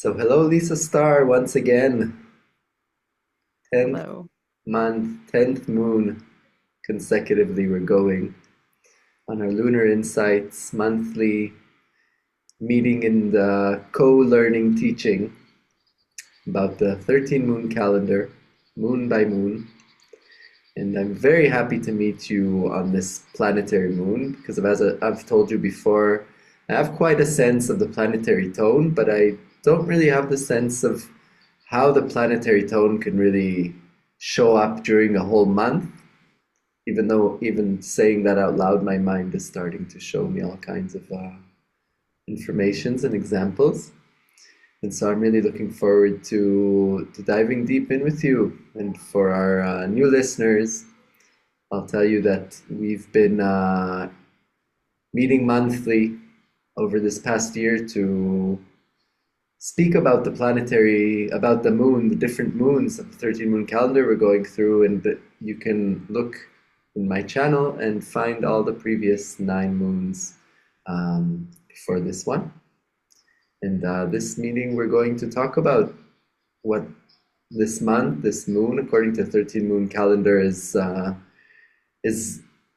So hello, Lisa Star, once again. 10th Hello. month, 10th moon consecutively. We're going on our Lunar Insights monthly meeting in the co-learning teaching about the 13 moon calendar, moon by moon. And I'm very happy to meet you on this planetary moon because I've told you before, I have quite a sense of the planetary tone, but I don't really have the sense of how the planetary tone can really show up during a whole month. Even though, even saying that out loud, my mind is starting to show me all kinds of informations and examples. And so I'm really looking forward to diving deep in with you. And for our new listeners, I'll tell you that we've been meeting monthly over this past year to speak about about the moon, the different moons of the 13 moon calendar we're going through. And you can look in my channel and find all the previous 9 moons before this one. And this meeting, we're going to talk about what this month, this moon, according to 13 moon calendar, is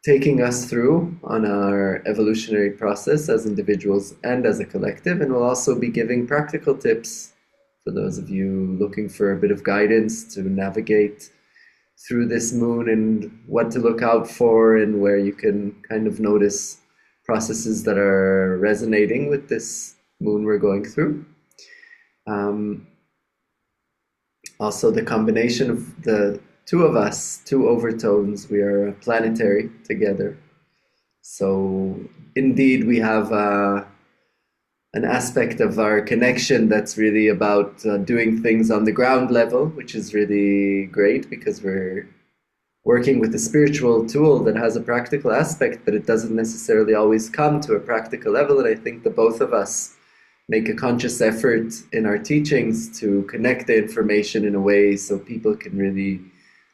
taking us through on our evolutionary process as individuals and as a collective. And we'll also be giving practical tips for those of you looking for a bit of guidance to navigate through this moon and what to look out for and where you can kind of notice processes that are resonating with this moon we're going through. Um, Also, the combination of the two of us, two overtones, we are planetary together. So, indeed, we have an aspect of our connection that's really about doing things on the ground level, which is really great because we're working with a spiritual tool that has a practical aspect, but it doesn't necessarily always come to a practical level. And I think the both of us make a conscious effort in our teachings to connect the information in a way so people can really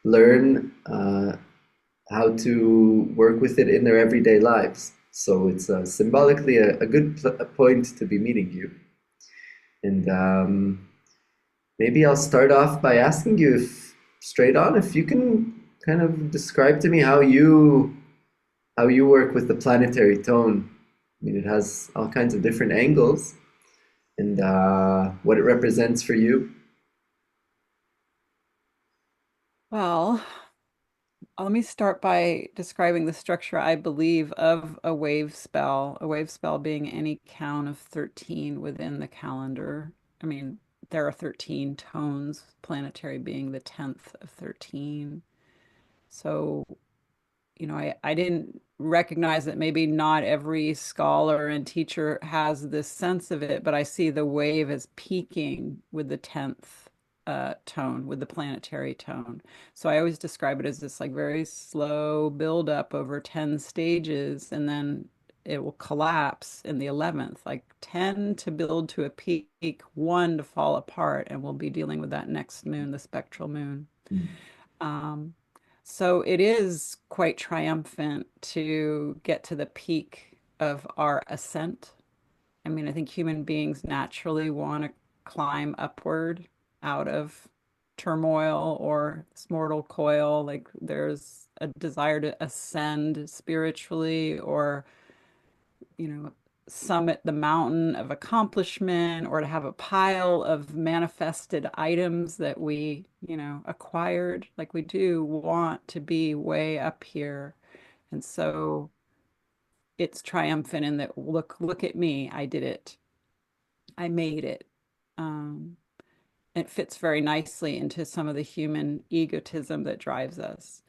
learn how to work with it in their everyday lives. So it's symbolically a good a point to be meeting you. And maybe I'll start off by asking you if straight on if you can kind of describe to me how you work with the planetary tone. I mean, it has all kinds of different angles, and what it represents for you. Well, let me start by describing the structure I believe of a wave spell. A wave spell being any count of 13 within the calendar. I mean, there are 13 tones, planetary being the 10th of 13. So, I didn't recognize that maybe not every scholar and teacher has this sense of it, but I see the wave as peaking with the 10th tone, with the planetary tone. So I always describe it as this like very slow build up over 10 stages, and then it will collapse in the 11th, like 10 to build to a peak, 1 to fall apart, and we'll be dealing with that next moon, the spectral moon. Um, so it is quite triumphant to get to the peak of our ascent. I mean, I think human beings naturally want to climb upward out of turmoil or this mortal coil. Like there's a desire to ascend spiritually or, you know, summit the mountain of accomplishment or to have a pile of manifested items that we, acquired. Like we do want to be way up here. And so it's triumphant in that look at me, I did it. I made it. Um, it fits very nicely into some of the human egotism that drives us.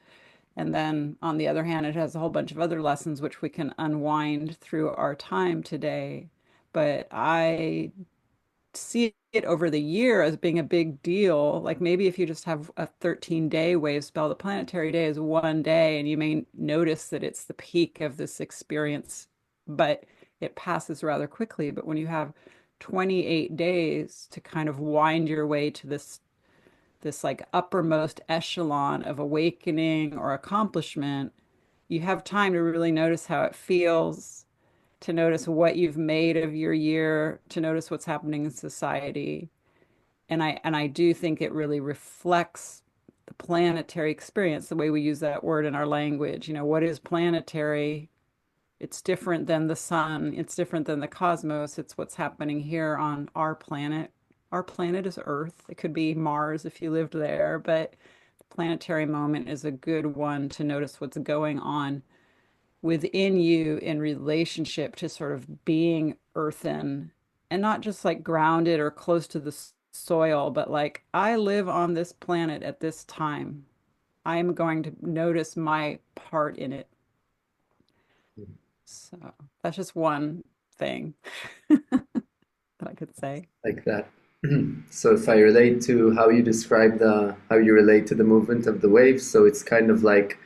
And then on the other hand, it has a whole bunch of other lessons which we can unwind through our time today. But I see it over the year as being a big deal. Like maybe if you just have a 13-day wave spell, the planetary day is 1 day, and you may notice that it's the peak of this experience, but it passes rather quickly. But when you have 28 days to kind of wind your way to this like uppermost echelon of awakening or accomplishment, you have time to really notice how it feels to notice what you've made of your year, to notice what's happening in society. And I do think it really reflects the planetary experience, the way we use that word in our language. You know, what is planetary? It's different than the sun. It's different than the cosmos. It's what's happening here on our planet. Our planet is Earth. It could be Mars if you lived there, but the planetary moment is a good one to notice what's going on within you in relationship to sort of being earthen and not just like grounded or close to the soil, but like I live on this planet at this time. I'm going to notice my part in it. So that's just one thing that I could say. Like that. So if I relate to how you describe the how you relate to the movement of the waves, so it's kind of like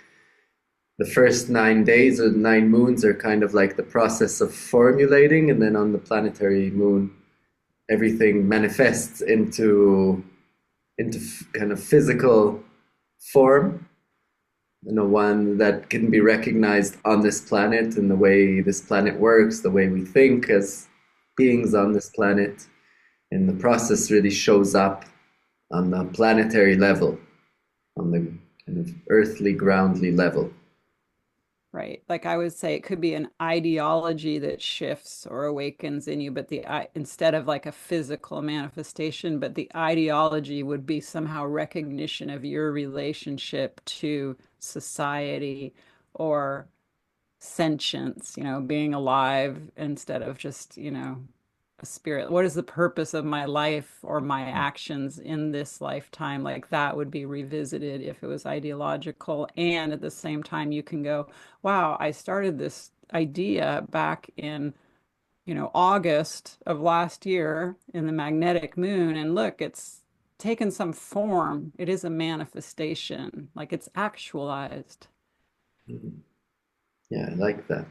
the first 9 days or 9 moons are kind of like the process of formulating, and then on the planetary moon, everything manifests into kind of physical form, you know, one that can be recognized on this planet and the way this planet works, the way we think as beings on this planet. And the process really shows up on the planetary level, on the kind of earthly, groundly level. Right. Like I would say it could be an ideology that shifts or awakens in you, but instead of like a physical manifestation, but the ideology would be somehow recognition of your relationship to society or sentience, you know, being alive instead of just, you know, a spirit. What is the purpose of my life or my actions in this lifetime? Like that would be revisited if it was ideological. And at the same time, you can go, wow, I started this idea back in, you know, August of last year in the magnetic moon. And look, it's taken some form. It is a manifestation, like it's actualized. Mhm. Yeah, I like that.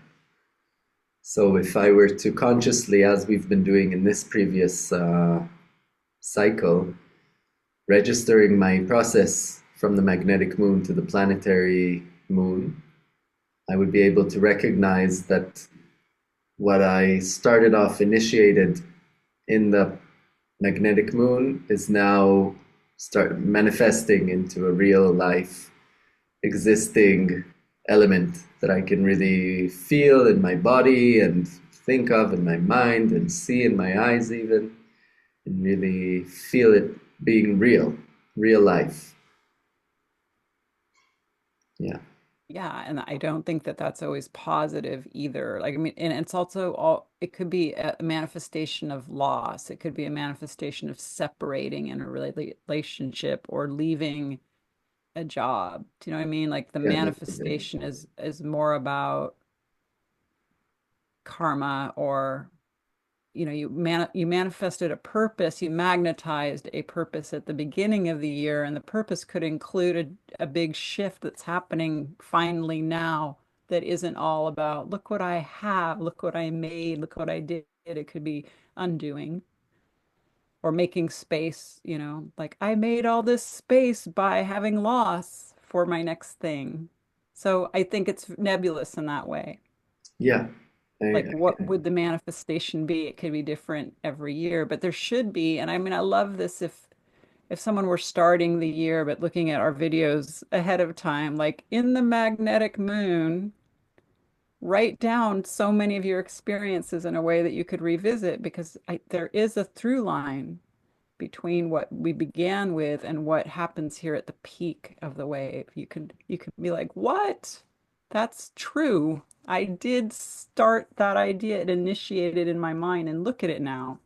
So if I were to consciously, as we've been doing in this previous cycle, registering my process from the magnetic moon to the planetary moon, I would be able to recognize that what I started off initiated in the magnetic moon is now start manifesting into a real life existing element that I can really feel in my body and think of in my mind and see in my eyes even, and really feel it being real, real life. Yeah. Yeah, and I don't think that that's always positive either. Like, I mean, and it's also all, it could be a manifestation of loss. It could be a manifestation of separating in a relationship or leaving a job. Do you know what I mean? Like the Yeah, that's a good. manifestation is more about karma or you know, you manifested a purpose, you magnetized a purpose at the beginning of the year, and the purpose could include a big shift that's happening finally now that isn't all about look what I have, look what I made, look what I did. It could be undoing or making space, you know, like I made all this space by having loss for my next thing. So I think it's nebulous in that way. Yeah. Like I, what would the manifestation be? It could be different every year, but there should be. And I mean, I love this if someone were starting the year but looking at our videos ahead of time, like in the magnetic moon, write down so many of your experiences in a way that you could revisit because there is a through line between what we began with and what happens here at the peak of the wave. You could be like, "What? That's true. I did start that idea. It initiated in my mind and look at it now."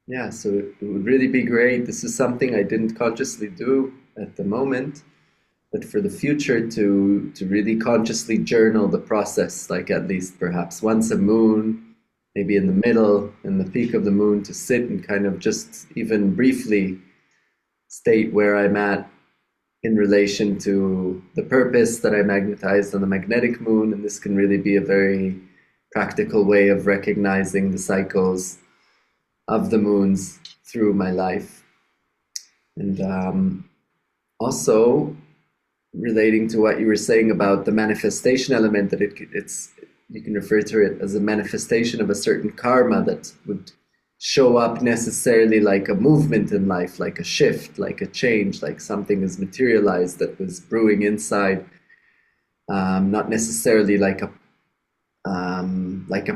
yeah, so it would really be great. This is something I didn't consciously do at the moment, but for the future to really consciously journal the process, like at least perhaps once a moon, maybe in the middle, in the peak of the moon, to sit and kind of just even briefly state where I'm at in relation to the purpose that I magnetized on the magnetic moon. And this can really be a very practical way of recognizing the cycles of the moons through my life. And also relating to what you were saying about the manifestation element, that it's you can refer to it as a manifestation of a certain karma that would show up necessarily like a movement in life, like a shift, like a change, like something is materialized that was brewing inside, not necessarily like a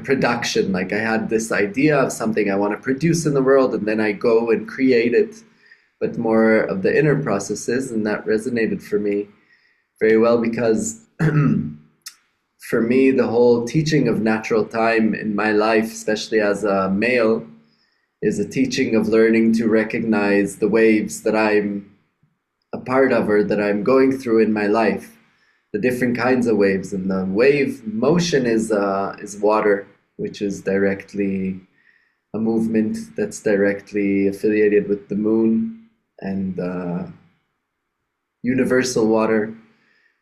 production. Like I had this idea of something I want to produce in the world, and then I go and create it, but more of the inner processes, and that resonated for me very well because for me, the whole teaching of natural time in my life, especially as a male, is a teaching of learning to recognize the waves that I'm a part of or that I'm going through in my life, the different kinds of waves. And the wave motion is water, which is directly a movement that's directly affiliated with the moon and universal water,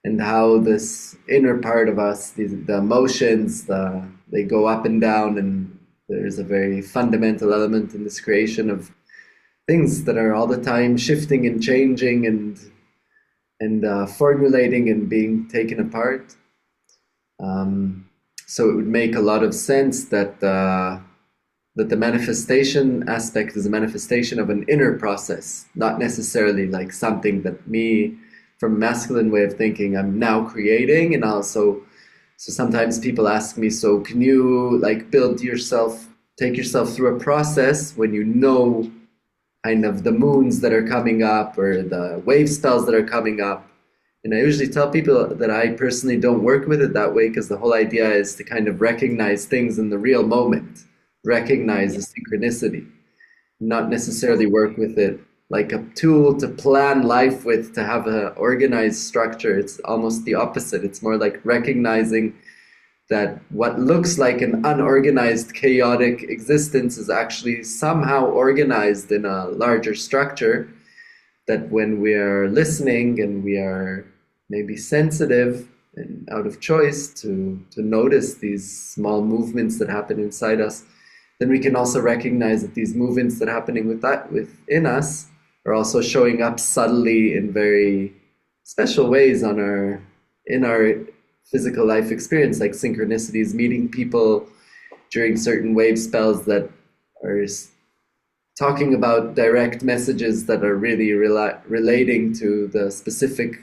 and how this inner part of us, the emotions, they go up and down, and there's a very fundamental element in this creation of things that are all the time shifting and changing and formulating and being taken apart. So it would make a lot of sense that that the manifestation aspect is a manifestation of an inner process, not necessarily like something that me, from a masculine way of thinking, I'm now creating. And also, so sometimes people ask me, so can you like build yourself, take yourself through a process when you know kind of the moons that are coming up or the wave spells that are coming up? And I usually tell people that I personally don't work with it that way, because the whole idea is to kind of recognize things in the real moment, recognize Yeah, the synchronicity, not necessarily work totally. with it like a tool to plan life with, to have an organized structure. It's almost the opposite. It's more like recognizing that what looks like an unorganized, chaotic existence is actually somehow organized in a larger structure. That when we are listening and we are maybe sensitive and out of choice to notice these small movements that happen inside us, then we can also recognize that these movements that are happening within us are also showing up subtly in very special ways on our in our physical life experience, like synchronicities, meeting people during certain wave spells that are talking about direct messages that are really relating to the specific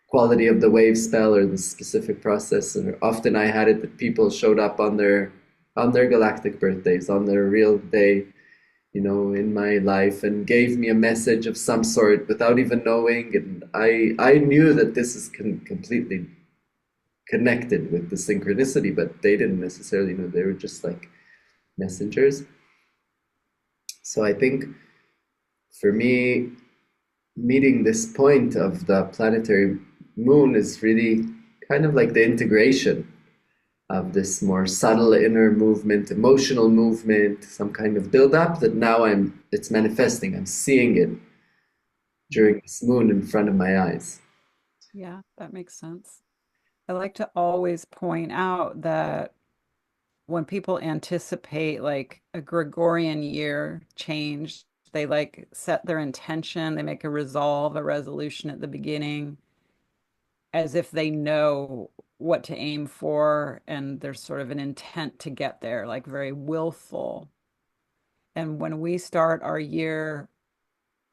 quality of the wave spell or the specific process. And often I had it that people showed up on their galactic birthdays, on their real day, you know, in my life, and gave me a message of some sort without even knowing. And I knew that this is completely connected with the synchronicity, but they didn't necessarily know. They were just like messengers. So I think for me, meeting this point of the planetary moon is really kind of like the integration of this more subtle inner movement, emotional movement, some kind of build up that now it's manifesting. I'm seeing it Yeah. during this moon in front of my eyes. Yeah, that makes sense. I like to always point out that when people anticipate like a Gregorian year change, they like set their intention, they make a resolve, a resolution at the beginning, as if they know what to aim for, and there's sort of an intent to get there, like very willful. And when we start our year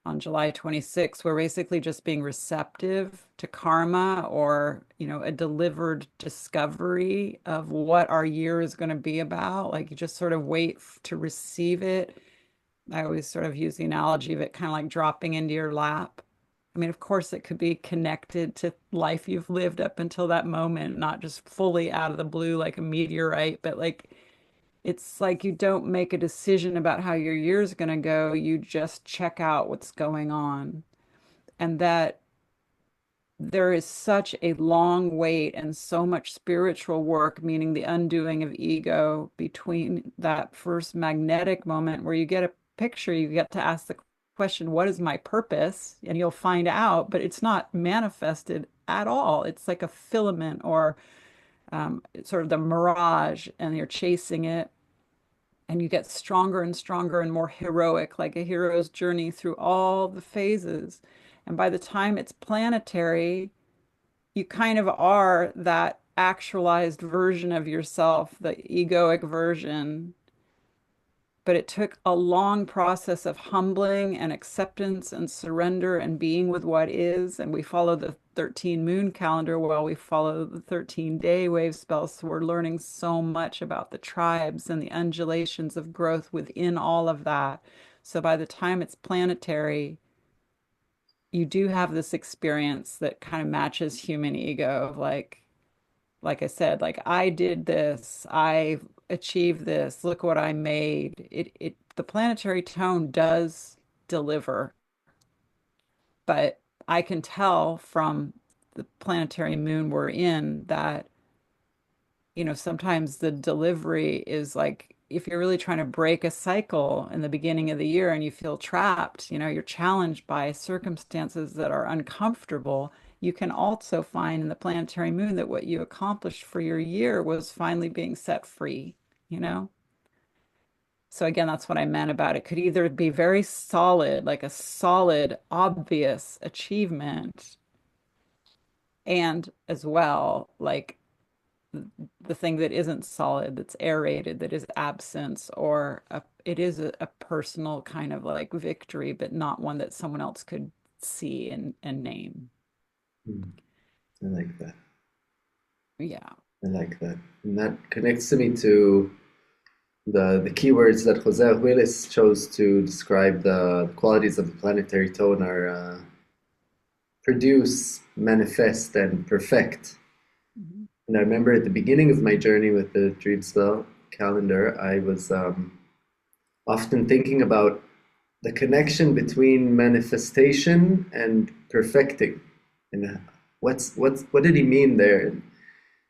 on July 26th, we're basically just being receptive to karma or, a delivered discovery of what our year is going to be about. Like you just sort of wait to receive it. I always sort of use the analogy of it kind of like dropping into your lap. I mean, of course, it could be connected to life you've lived up until that moment, not just fully out of the blue like a meteorite, but like it's like you don't make a decision about how your year's going to go. You just check out what's going on. And that there is such a long wait and so much spiritual work, meaning the undoing of ego between that first magnetic moment where you get a picture, you get to ask the question, what is my purpose? And you'll find out, but it's not manifested at all. It's like a filament or sort of the mirage, and you're chasing it and you get stronger and stronger and more heroic, like a hero's journey through all the phases. And by the time it's planetary, you kind of are that actualized version of yourself, the egoic version. But it took a long process of humbling and acceptance and surrender and being with what is. And we follow the 13 moon calendar while we follow the 13-day wave spells. So we're learning so much about the tribes and the undulations of growth within all of that. So by the time it's planetary, you do have this experience that kind of matches human ego of like I said, like I did this, I achieved this, look what I made. The planetary tone does deliver, but I can tell from the planetary moon we're in that, sometimes the delivery is like if you're really trying to break a cycle in the beginning of the year and you feel trapped, you're challenged by circumstances that are uncomfortable. You can also find in the planetary moon that what you accomplished for your year was finally being set free, you know? So again, that's what I meant about it. Could either be very solid, like a solid, obvious achievement, and as well, like the thing that isn't solid, that's aerated, that is absence, or it is a personal kind of like victory, but not one that someone else could see and name. Hmm. I like that. Yeah. I like that. And that connects to me to the keywords that Jose Willis chose to describe the qualities of the planetary tone are produce, manifest, and perfect. Mhm. And I remember at the beginning of my journey with the Dream Spell calendar, I was often thinking about the connection between manifestation and perfecting, and what did he mean there?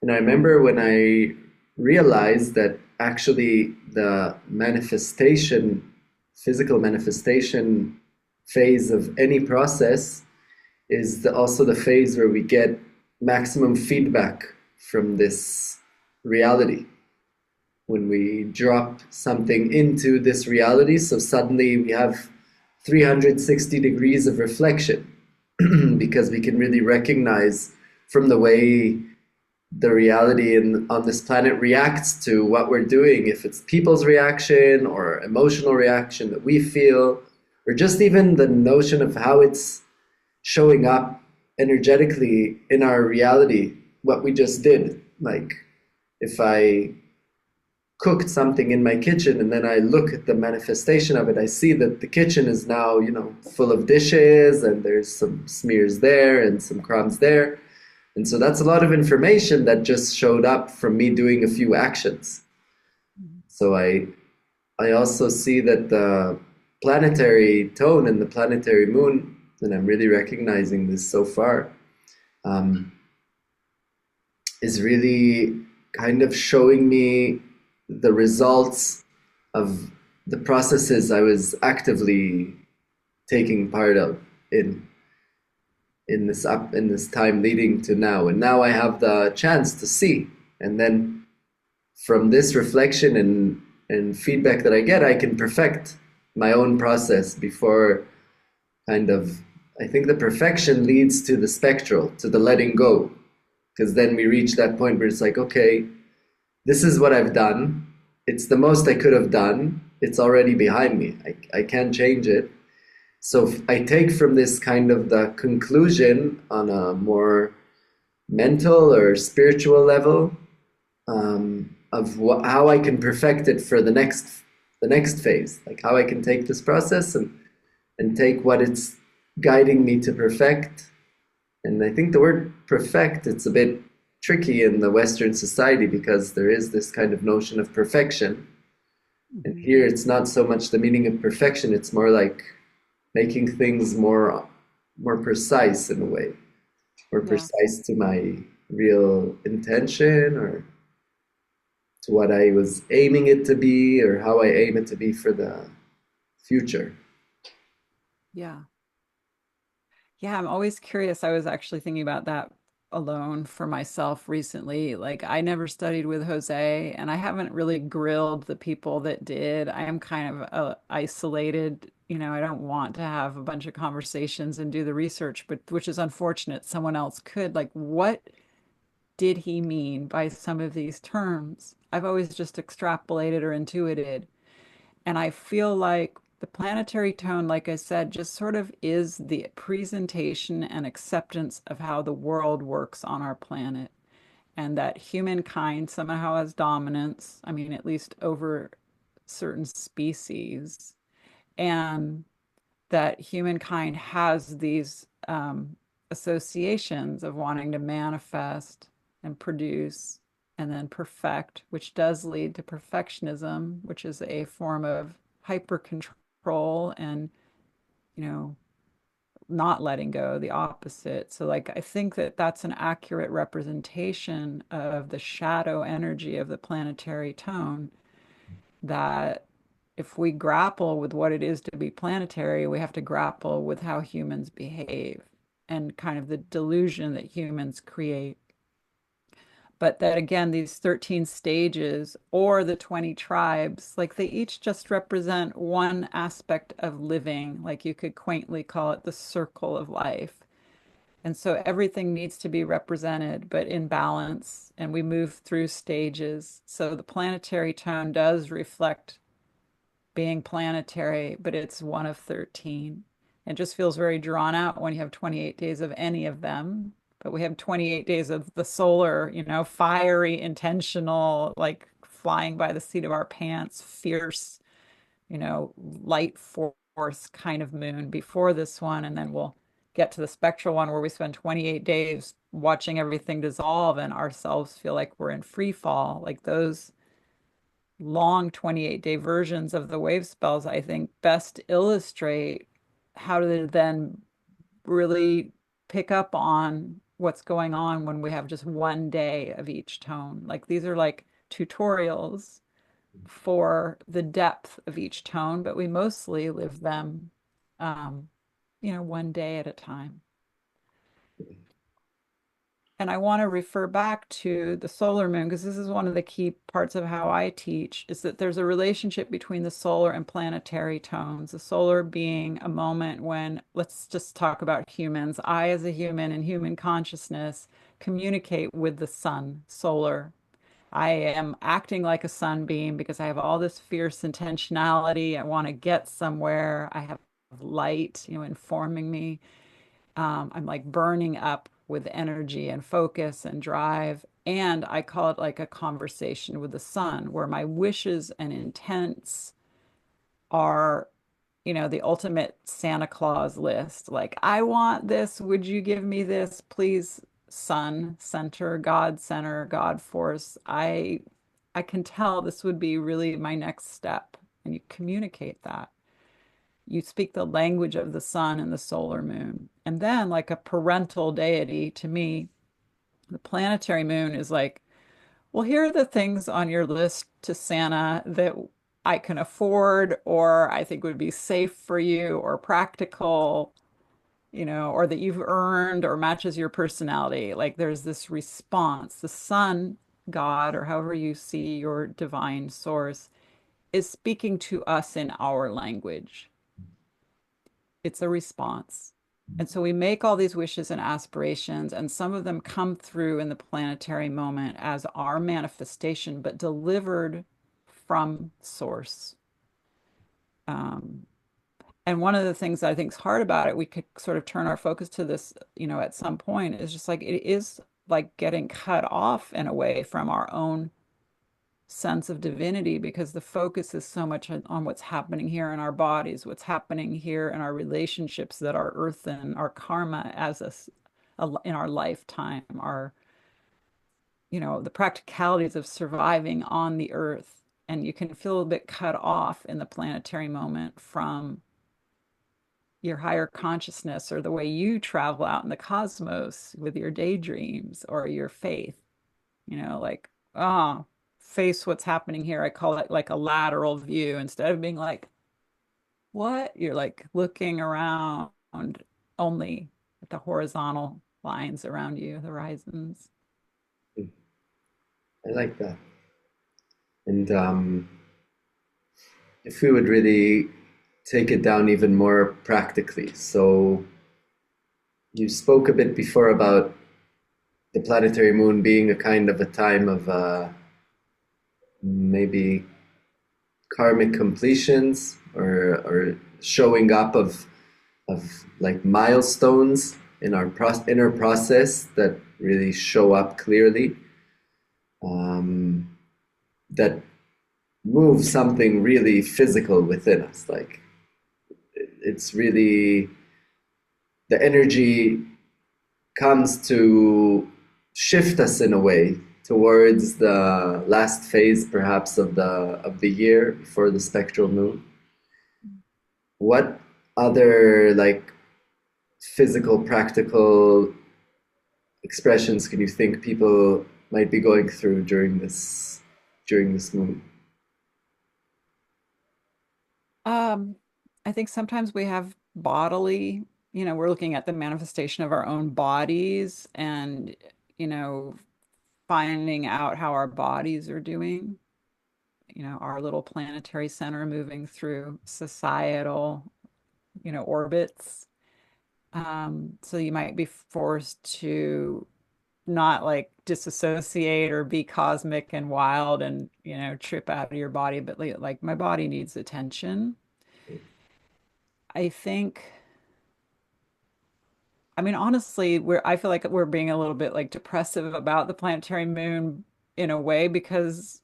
And I remember when I realized that actually the manifestation, physical manifestation phase of any process is also the phase where we get maximum feedback from this reality. When we drop something into this reality, so suddenly we have 360 degrees of reflection because we can really recognize from the way the reality on this planet reacts to what we're doing, if it's people's reaction or emotional reaction that we feel, or just even the notion of how it's showing up energetically in our reality, what we just did. Like if I cooked something in my kitchen and then I look at the manifestation of it, I see that the kitchen is now, full of dishes and there's some smears there and some crumbs there. And so that's a lot of information that just showed up from me doing a few actions. So I also see that the planetary tone and the planetary moon, and I'm really recognizing this so far, um, is really kind of showing me the results of the processes I was actively taking part of in in this time leading to now. And now I have the chance to see. And then from this reflection and feedback that I get, I can perfect my own process before kind of, I think the perfection leads to the spectral, to the letting go. Because then we reach that point where it's like, okay, this is what I've done. It's the most I could have done. It's already behind me. I can't change it. So I take from this kind of the conclusion on a more mental or spiritual level, of how I can perfect it for the next phase, like how I can take this process and take what it's guiding me to perfect. And I think the word perfect, it's a bit tricky in the Western society because there is this kind of notion of perfection. And Mhm. here it's not so much the meaning of perfection, it's more like making things more precise in a way, more Yeah. precise to my real intention or to what I was aiming it to be or how I aim it to be for the future. Yeah. Yeah, I'm always curious. I was actually thinking about that alone for myself recently. Like, I never studied with Jose, and I haven't really grilled the people that did. I am kind of isolated. I don't want to have a bunch of conversations and do the research, but which is unfortunate. Someone else could. Like, what? did he mean by some of these terms? I've always just extrapolated or intuited. And I feel like the planetary tone, like I said, just sort of is the presentation and acceptance of how the world works on our planet. And that humankind somehow has dominance, I mean, at least over certain species. And that humankind has these associations of wanting to manifest and produce and then perfect, which does lead to perfectionism, which is a form of hyper control and, you know, not letting go, the opposite. So, like, I think that that's an accurate representation of the shadow energy of the planetary tone that if we grapple with what it is to be planetary, we have to grapple with how humans behave and kind of the delusion that humans create. But that again, these 13 stages or the 20 tribes, like they each just represent one aspect of living. Like you could quaintly call it the circle of life. And so everything needs to be represented, but in balance. And we move through stages. So the planetary tone does reflect being planetary, but it's one of 13. It just feels very drawn out when you have 28 days of any of them. But we have 28 days of the solar, fiery, intentional, like flying by the seat of our pants, fierce, light force kind of moon before this one. And then we'll get to the spectral one where we spend 28 days watching everything dissolve and ourselves feel like we're in free fall. Like those long 28-day versions of the wave spells, I think, best illustrate how to then really pick up on what's going on when we have just one day of each tone. Like these are like tutorials for the depth of each tone, but we mostly live them, um, one day at a time. And I want to refer back to the solar moon because this is one of the key parts of how I teach is that there's a relationship between the solar and planetary tones. The solar being a moment when, let's just talk about humans. I, as a human and human consciousness, communicate with the sun, solar. I am acting like a sunbeam because I have all this fierce intentionality. I want to get somewhere. I have light, informing me. I'm like burning up with energy and focus and drive. And I call it like a conversation with the sun, where my wishes and intents are, the ultimate Santa Claus list. Like, I want this. Would you give me this? Please, sun, center, God force. I can tell this would be really my next step. And you communicate that. You speak the language of the sun and the solar moon. And then, like a parental deity, to me, the planetary moon is like, well, here are the things on your list to Santa that I can afford, or I think would be safe for you, or practical, or that you've earned, or matches your personality. Like there's this response. The sun, God, or however you see your divine source, is speaking to us in our language. It's a response. And so we make all these wishes and aspirations, and some of them come through in the planetary moment as our manifestation, but delivered from source. Um, and one of the things that I think is hard about it, we could sort of turn our focus to this, at some point, is just like it is like getting cut off in a way from our own sense of divinity because the focus is so much on what's happening here in our bodies, what's happening here in our relationships that are earthen, our karma as in our lifetime, our, the practicalities of surviving on the earth. And you can feel a bit cut off in the planetary moment from your higher consciousness or the way you travel out in the cosmos with your daydreams or your faith. Like, oh, face what's happening here. I call it like a lateral view. Instead of being like, what? You're like looking around only at the horizontal lines around you, the horizons. I like that. And if we would really take it down even more practically. So you spoke a bit before about the planetary moon being a kind of a time of maybe karmic completions or showing up of like milestones in our inner process that really show up clearly, um, that move something really physical within us. Like it's really the energy comes to shift us in a way towards the last phase perhaps of the year before the spectral moon. What other like physical practical expressions can you think people might be going through during this moon? Um, I think sometimes we have bodily, we're looking at the manifestation of our own bodies and, you know, finding out how our bodies are doing, our little planetary center moving through societal, orbits. So you might be forced to not like disassociate or be cosmic and wild and, trip out of your body, but like my body needs attention. I think, I mean, honestly, I feel like we're being a little bit like depressive about the planetary moon in a way because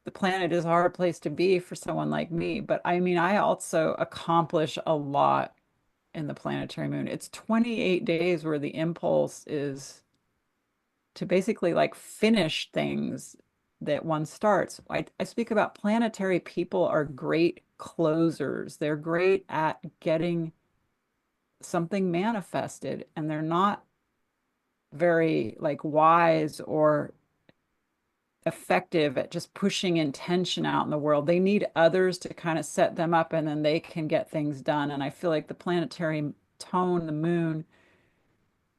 the planet is a hard place to be for someone like me. But I mean, I also accomplish a lot in the planetary moon. It's 28 days where the impulse is to basically like finish things that one starts. I speak about planetary people are great closers. They're great at getting something manifested, and they're not very like wise or effective at just pushing intention out in the world. They need others to kind of set them up and then they can get things done. And I feel like the planetary tone, the moon,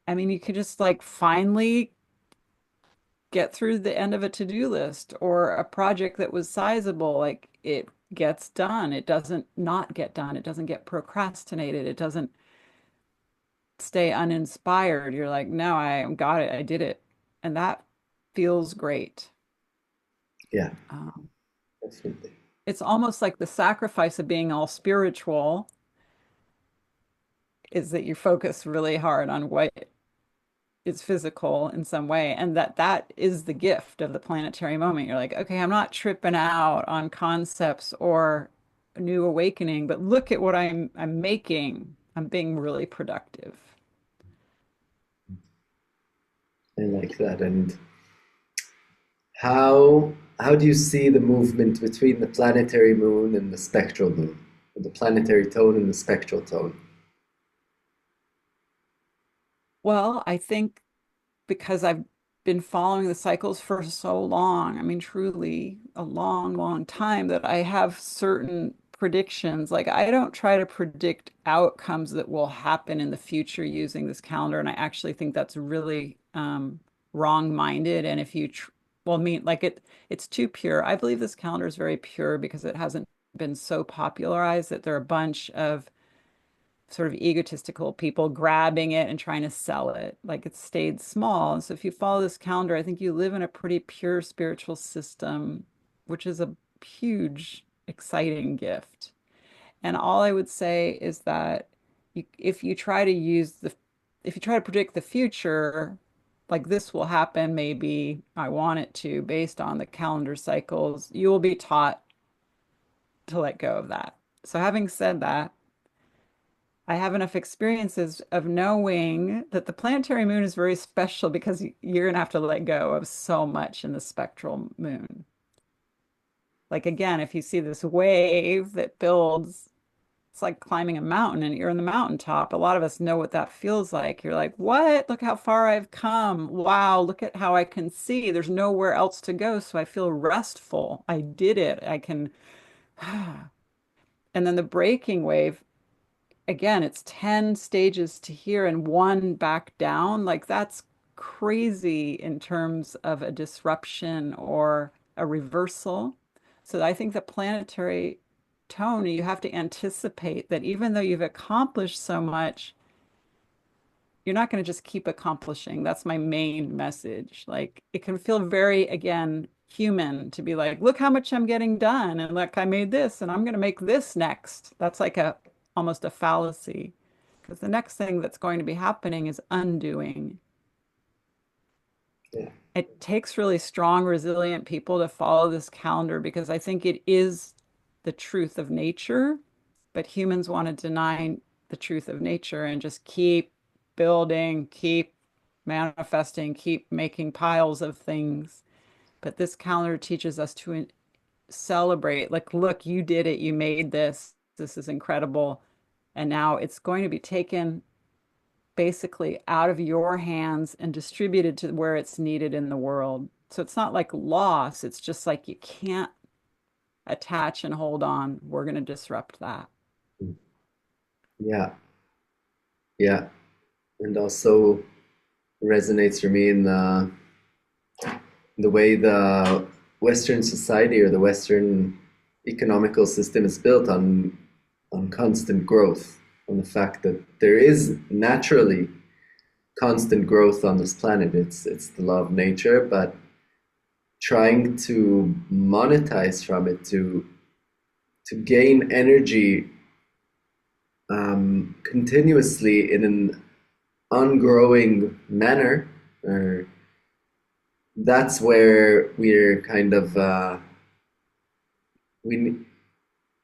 I mean, you could just like finally get through the end of a to-do list or a project that was sizable. Like it gets done. It doesn't not get done. It doesn't get procrastinated. It doesn't stay uninspired. You're like, no, I got it. I did it. And that feels great. Yeah, Um, definitely. it's almost like the sacrifice of being all spiritual is that you focus really hard on what is physical in some way, and that is the gift of the planetary moment. You're like, okay, I'm not tripping out on concepts or a new awakening, but look at what I'm making. I'm being really productive. I like that. And how do you see the movement between the planetary moon and the spectral moon, or the planetary tone and the spectral tone? Well, I think because I've been following the cycles for so long, I mean, truly a long, long time, that I have certain predictions. Like, I don't try to predict outcomes that will happen in the future using this calendar. And I actually think that's really wrong-minded. And if you, tr well, I mean, like it's too pure. I believe this calendar is very pure because it hasn't been so popularized that there are a bunch of sort of egotistical people grabbing it and trying to sell it. Like it's stayed small. And so if you follow this calendar, I think you live in a pretty pure spiritual system, which is a huge, exciting gift. And all I would say is that if you try to if you try to predict the future, like this will happen, maybe I want it to, based on the calendar cycles, you will be taught to let go of that. So having said that, I have enough experiences of knowing that the planetary moon is very special because you're going to have to let go of so much in the spectral moon. Like, again, if you see this wave that builds, it's like climbing a mountain and you're in the mountaintop. A lot of us know what that feels like. You're like, what? Look how far I've come. Wow, look at how I can see. There's nowhere else to go. So I feel restful. I did it. I can. And then the breaking wave, again, it's 10 stages to here and one back down. Like that's crazy in terms of a disruption or a reversal. So I think the planetary tone, you have to anticipate that even though you've accomplished so much, you're not going to just keep accomplishing. That's my main message. Like it can feel very, again, human to be like, look how much I'm getting done, and look, I made this, and I'm going to make this next. That's like a almost a fallacy, because the next thing that's going to be happening is undoing. Yeah. It takes really strong, resilient people to follow this calendar because I think it is the truth of nature, but humans want to deny the truth of nature and just keep building, keep manifesting, keep making piles of things. But this calendar teaches us to celebrate, like, look, you did it, you made this. This is incredible. And now it's going to be taken basically out of your hands and distributed to where it's needed in the world. So it's not like loss, it's just like you can't attach and hold on. We're going to disrupt that. Yeah. Yeah. And also resonates for me in the way the Western society or the Western economical system is built on constant growth, on the fact that there is naturally constant growth on this planet. It's the law of nature, but trying to monetize from it to gain energy continuously in an ungrowing manner, or that's where we're kind of we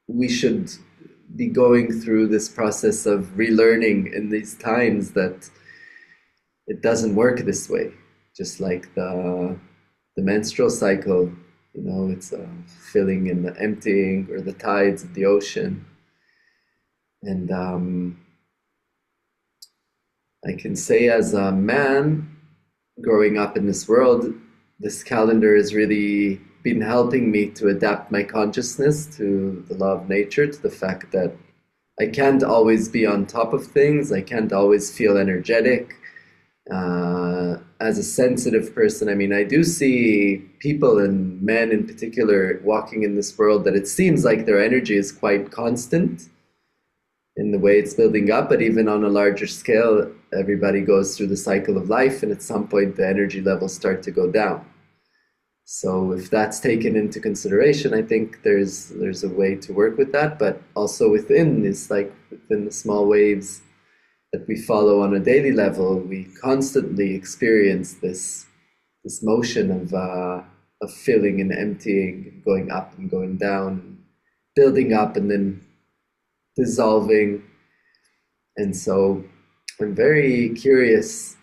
we should be going through this process of relearning in these times that it doesn't work this way. Just like the menstrual cycle, it's a filling and the emptying, or the tides of the ocean. And I can say, as a man growing up in this world, this calendar has really been helping me to adapt my consciousness to the law of nature, to the fact that I can't always be on top of things. I can't always feel energetic. As a sensitive person, I mean, I do see people, and men in particular, walking in this world that it seems like their energy is quite constant in the way it's building up, but even on a larger scale, everybody goes through the cycle of life, and at some point the energy levels start to go down. So if that's taken into consideration, I think there's a way to work with that, but also within this, like within the small waves that we follow on a daily level, we constantly experience this motion of filling and emptying, going up and going down, building up and then dissolving. And so I'm very curious,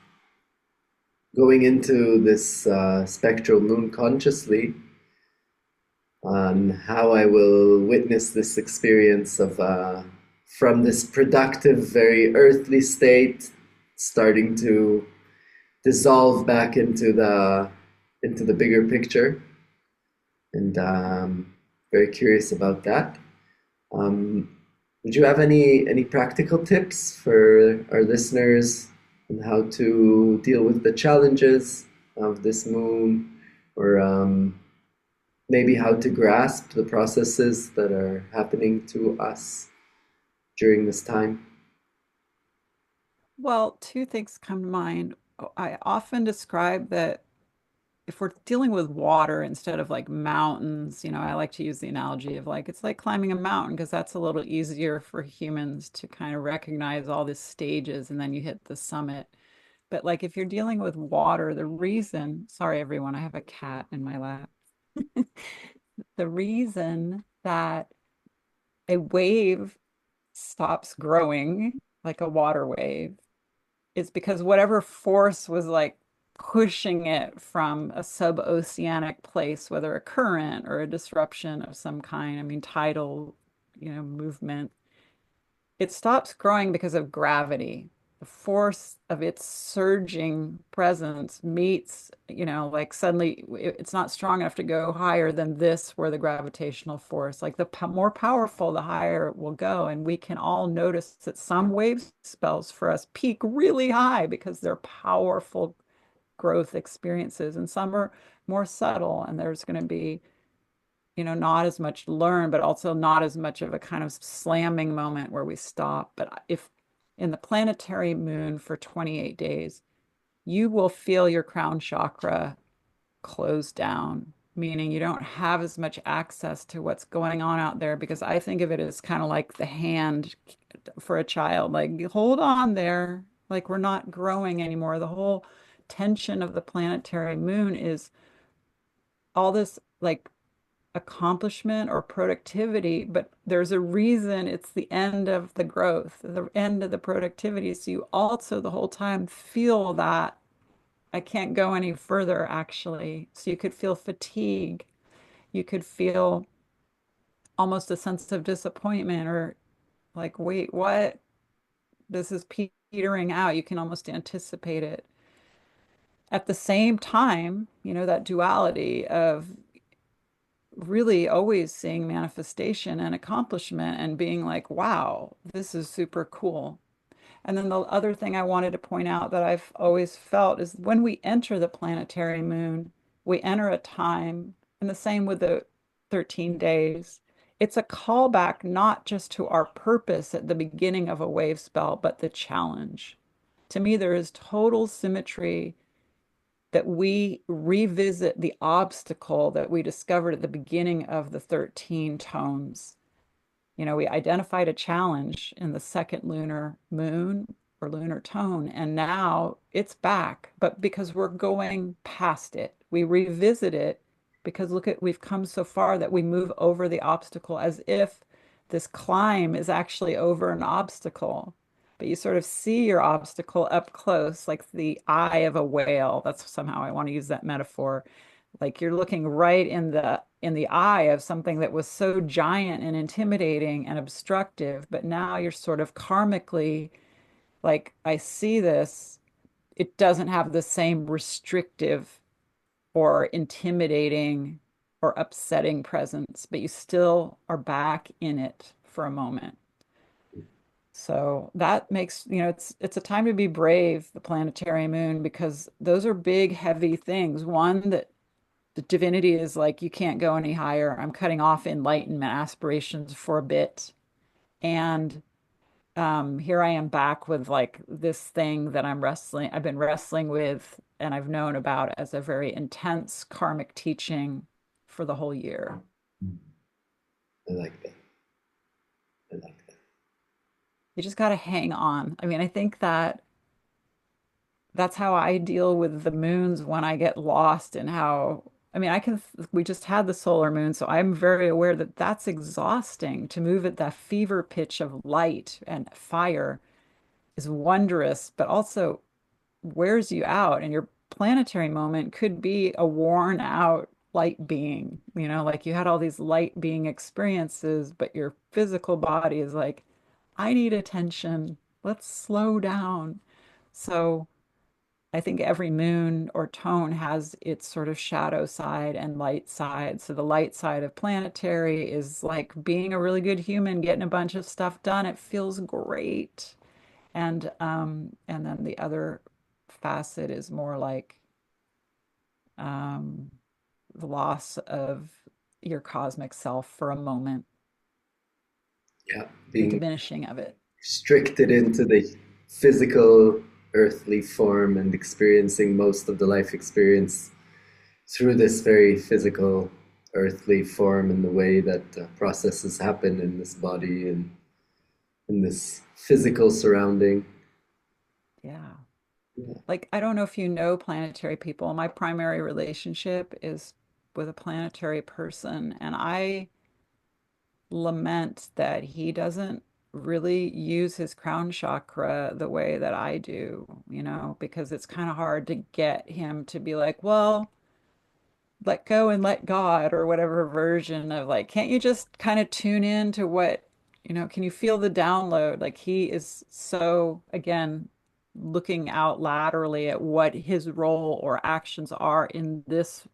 going into this spectral moon consciously, on how I will witness this experience of from this productive, very earthly state, starting to dissolve back into the bigger picture. And very curious about that. Um, would you have any practical tips for our listeners on how to deal with the challenges of this moon, or maybe how to grasp the processes that are happening to us during this time? Well, two things come to mind. I often describe that if we're dealing with water instead of like mountains, I like to use the analogy of like it's like climbing a mountain because that's a little easier for humans to kind of recognize all the stages and then you hit the summit. But like if you're dealing with water, the reason, sorry everyone, I have a cat in my lap. The reason that a wave stops growing like a water wave is because whatever force was like pushing it from a sub-oceanic place, whether a current or a disruption of some kind, I mean, tidal, movement, it stops growing because of gravity. The force of its surging presence meets, like suddenly it's not strong enough to go higher than this, where the gravitational force, like the more powerful, the higher it will go. And we can all notice that some wave spells for us peak really high because they're powerful growth experiences, and some are more subtle, and there's going to be not as much learn, but also not as much of a kind of slamming moment where we stop. But if in the planetary moon for 28 days, you will feel your crown chakra close down, meaning you don't have as much access to what's going on out there because I think of it as kind of like the hand for a child, like hold on there, like we're not growing anymore. The whole tension of the planetary moon is all this like accomplishment or productivity, but there's a reason it's the end of the growth, the end of the productivity. So you also the whole time feel that I can't go any further, actually. So you could feel fatigue. You could feel almost a sense of disappointment or like, wait, what? This is petering out. You can almost anticipate it. At the same time, that duality of really always seeing manifestation and accomplishment and being like, wow, this is super cool. And then the other thing I wanted to point out that I've always felt is when we enter the planetary moon, we enter a time, and the same with the 13 days. It's a callback not just to our purpose at the beginning of a wave spell, but the challenge. To me, there is total symmetry that we revisit the obstacle that we discovered at the beginning of the 13 tones. We identified a challenge in the second lunar moon or lunar tone, and now it's back. But because we're going past it, we revisit it because look at, we've come so far that we move over the obstacle as if this climb is actually over an obstacle. But you sort of see your obstacle up close, like the eye of a whale. That's somehow I want to use that metaphor, like you're looking right in the eye of something that was so giant and intimidating and obstructive, but now you're sort of karmically like, I see this. It doesn't have the same restrictive or intimidating or upsetting presence, but you still are back in it for a moment. So that makes, it's a time to be brave, the planetary moon, because those are big, heavy things. One, that the divinity is like, you can't go any higher. I'm cutting off enlightenment aspirations for a bit. And here I am back with like this thing that I've been wrestling with and I've known about as a very intense karmic teaching for the whole year. I like that. I like that. You just got to hang on. I mean, I think that that's how I deal with the moons when I get lost and how, I mean, we just had the solar moon, so I'm very aware that that's exhausting to move at that fever pitch of light and fire is wondrous, but also wears you out. And your planetary moment could be a worn out light being, like you had all these light being experiences, but your physical body is like, I need attention. Let's slow down. So, I think every moon or tone has its sort of shadow side and light side. So the light side of planetary is like being a really good human, getting a bunch of stuff done. It feels great. And then the other facet is more like um the loss of your cosmic self for a moment, Yeah, the being diminishing of it. restricted into the physical earthly form and experiencing most of the life experience through this very physical earthly form and the way that processes happen in this body and in this physical surrounding. Yeah. Yeah. Like, I don't know if you know planetary people. My primary relationship is with a planetary person, and I lament that he doesn't really use his crown chakra the way that I do, because it's kind of hard to get him to be like, well, let go and let God or whatever version of like, can't you just kind of tune in to what, can you feel the download? Like he is so, again, looking out laterally at what his role or actions are in this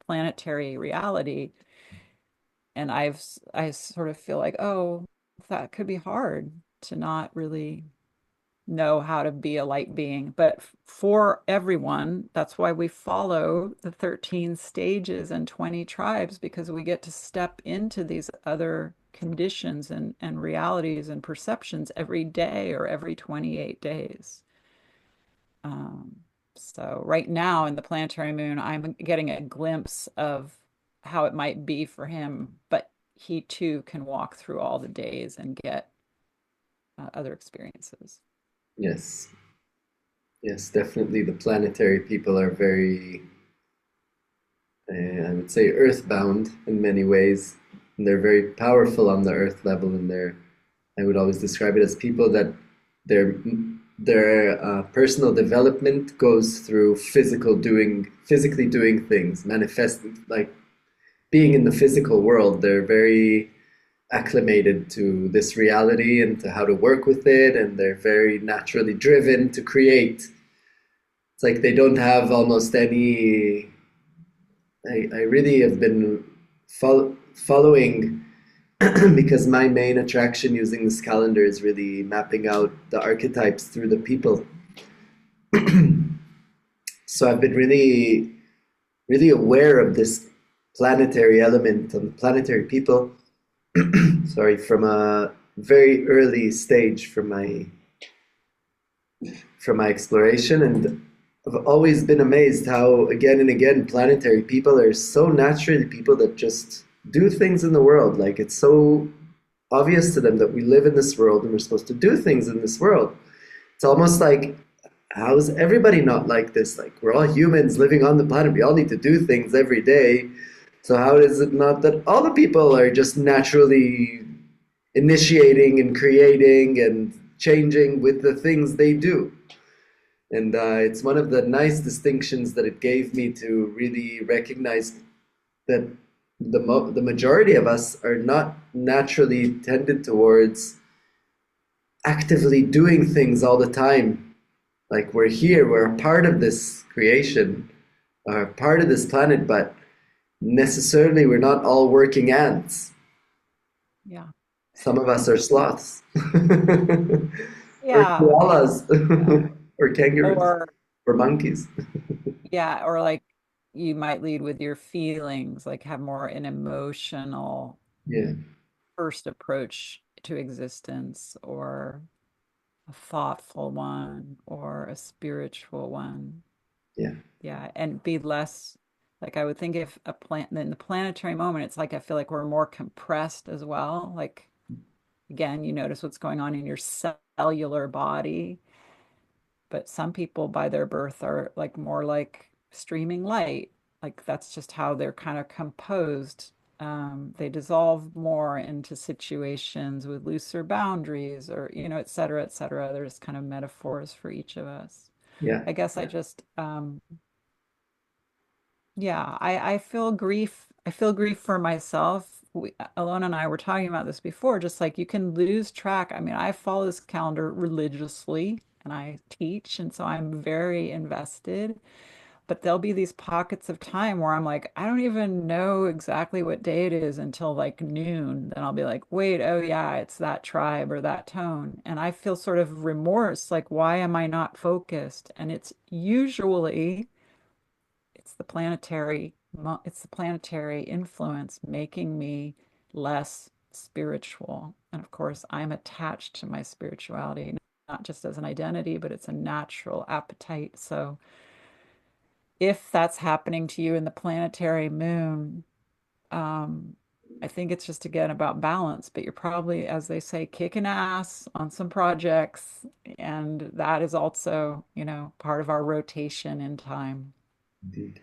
planetary reality. And I sort of feel like, oh, that could be hard to not really know how to be a light being. But for everyone, that's why we follow the 13 stages and 20 tribes, because we get to step into these other conditions and realities and perceptions every day or every 28 days. Um, so right now in the planetary moon, I'm getting a glimpse of how it might be for him, but he too can walk through all the days and get other experiences. Yes, yes, definitely. The planetary people are very, I would say, earthbound in many ways. And they're very powerful on the earth level, and I would always describe it as people that their their personal development goes through physically doing things, manifesting, like being in the physical world. They're very acclimated to this reality and to how to work with it, and they're very naturally driven to create. It's like they don't have almost any. I really have been following because my main attraction using this calendar is really mapping out the archetypes through the people. So I've been really aware of this planetary element and planetary people, sorry, from a very early stage from my exploration, and I've always been amazed how again and again planetary people are so naturally people that just do things in the world. Like it's so obvious to them that we live in this world and we're supposed to do things in this world. It's almost like, how is everybody not like this? Like we're all humans living on the planet. We all need to do things every day. So how is it not that all the people are just naturally initiating and creating and changing with the things they do? And it's one of the nice distinctions that it gave me to really recognize that the majority of us are not naturally tended towards actively doing things all the time. Like we're here, we're a part of this creation, are part of this planet, but necessarily we're not all working ants. Yeah. Some of us are sloths, or Yeah. koalas, or kangaroos, Or or monkeys. yeah, or like you might lead with your feelings, like have more an emotional Yeah, first approach to existence, or a thoughtful one, or a spiritual one. yeah, Yeah, and be less like I would think if a plant in the planetary moment, it's like I feel like we're more compressed as well. Like again, you notice what's going on in your cellular body. But some people by their birth are like more like streaming light. Like that's just how they're kind of composed. They dissolve more into situations with looser boundaries or, et cetera, et cetera. There's kind of metaphors for each of us. yeah, I guess I just, yeah, I feel grief. I feel grief for myself. Alon and I were talking about this before, just like you can lose track. I mean, I follow this calendar religiously and I teach, and so I'm very invested. But there'll be these pockets of time where I'm like, I don't even know exactly what day it is until like noon. Then I'll be like, wait, oh yeah, it's that tribe or that tone. And I feel sort of remorse, like, why am I not focused? And it's usually it's the planetary influence making me less spiritual. And of course, I'm attached to my spirituality, not just as an identity, but it's a natural appetite. So if that's happening to you in the planetary moon, um, I think it's just again about balance, but you're probably, as they say, kicking ass on some projects. And that is also, part of our rotation in time. indeed.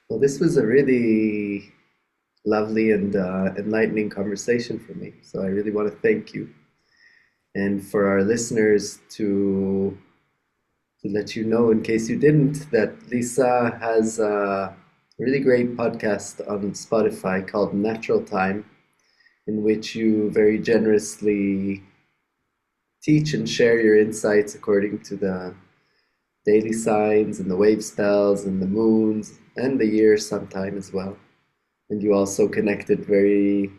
Well, this was a really lovely and enlightening conversation for me. So I really want to thank you. And for our listeners to let you know, in case you didn't, that Lisa has a really great podcast on Spotify called Natural Time, in which you very generously teach and share your insights according to the daily signs and the wave spells and the moons and the year sometime as well. And you also connected very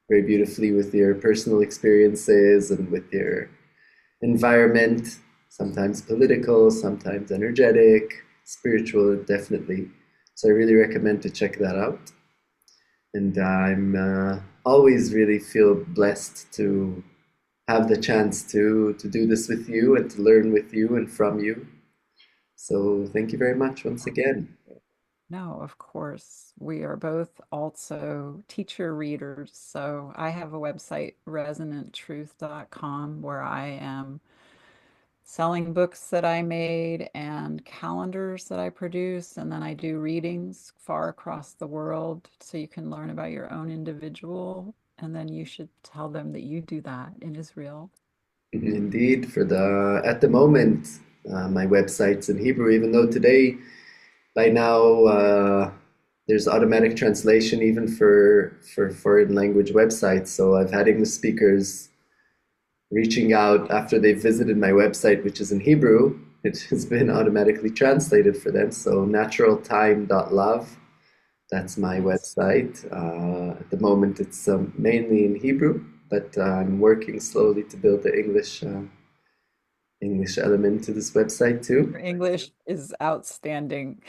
beautifully with your personal experiences and with your environment, sometimes political, sometimes energetic, spiritual, definitely. So I really recommend to check that out. And I'm always really feel blessed to have the chance to do this with you and to learn with you and from you. So thank you very much once Oh, again. no, of course. We are both also teacher readers. So I have a website, resonanttruth.com, where I am selling books that I made and calendars that I produce. And then I do readings far across the world so you can learn about your own individual. And then you should tell them that you do that in Israel. Indeed, for the at the moment, my website's in Hebrew, even though today, by now, there's automatic translation even for foreign language websites. So I've had English speakers reaching out after they've visited my website, which is in Hebrew. It has been automatically translated for them. So naturaltime.love, that's my Nice. website. At the moment, it's mainly in Hebrew, but I'm working slowly to build the English element to this website too. Your English is outstanding.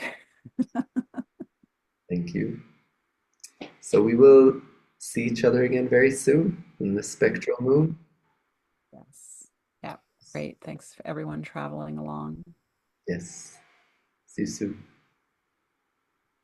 Thank you. So we will see each other again very soon in the spectral moon. Yes. Yeah. Great. Thanks for everyone traveling along. Yes. See you soon.